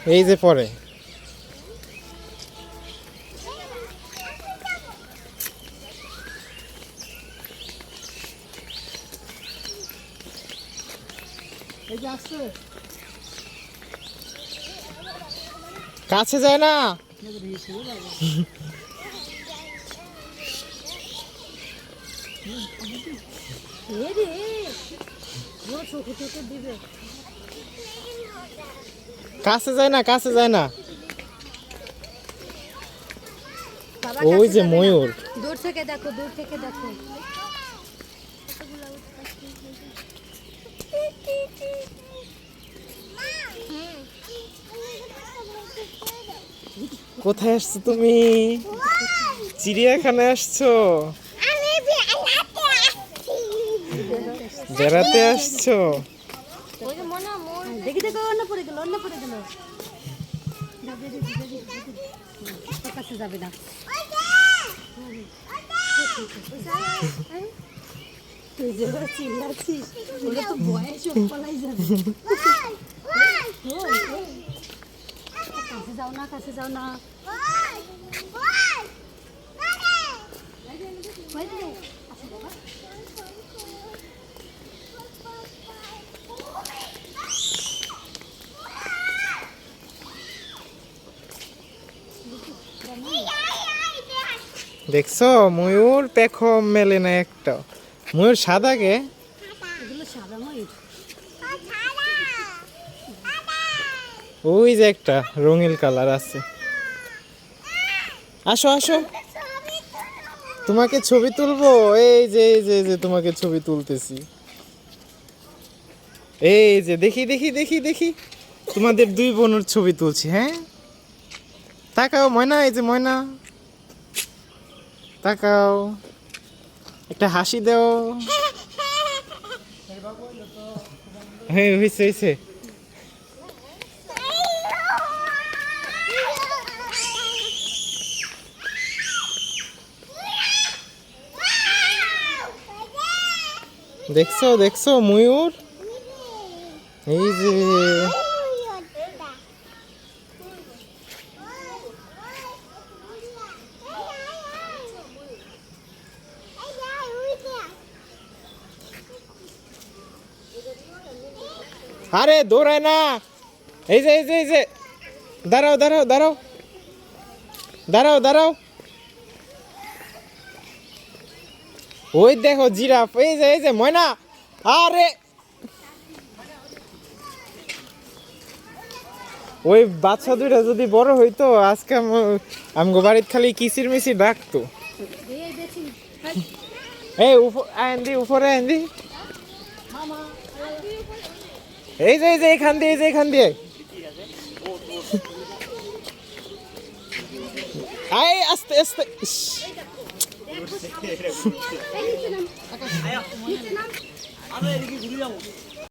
এই যে পরে কাছে যায় না কাছে যায় না কাছে যায় না ওই যে ময়ূর দূর থেকে দেখো দূর থেকে দেখো কোথায় আসছো তুমি চিড়িয়াখানায় আসছো বেড়াতে আসছো দেখি দেখো অন্য পড়ে গেল কাছে যাবে না তুই যে চিল্লাচ্ছিস ওরা তো ভয়ে চোখ পালাই যাবে কাছে যাও না দেখছো ময়ূর পেখম মেলে না একটা ময়ূর সাদা কে এগুলো সাদা ময়ূর ওই যে একটা রঙিন কালার আছে আসো আসো তোমাকে ছবি তুলবো এই যে এই যে এই যে তোমাকে ছবি তুলতেছি এই যে দেখি দেখি দেখি দেখি তোমাদের দুই বোনের ছবি তুলছি হ্যাঁ তাকাও ময়না এই যে ময়না তাকাও একটা হাসি দাও হ্যাঁ হয়েছে হয়েছে দেখছো দেখছো ময়ূর এই যে আরে দৌড়ায় না এই যে এই যে এই যে দাঁড়াও দাঁড়াও দাঁড়াও দাঁড়াও দাঁড়াও ওই দেখো জিরাফ এই যে ময়না আরে ওই বাচ্চা দুইটা যদি বড় হইতো আজকে আমগো বাড়িতে খালি কিসির মিসির ডাকতো এই আন্দি উপরে আন্দি এই যে এখান দিয়ে এই যে এখান দিয়ে আই আস্তে আস্তে আমরা এদিকে ঘুরে যাবো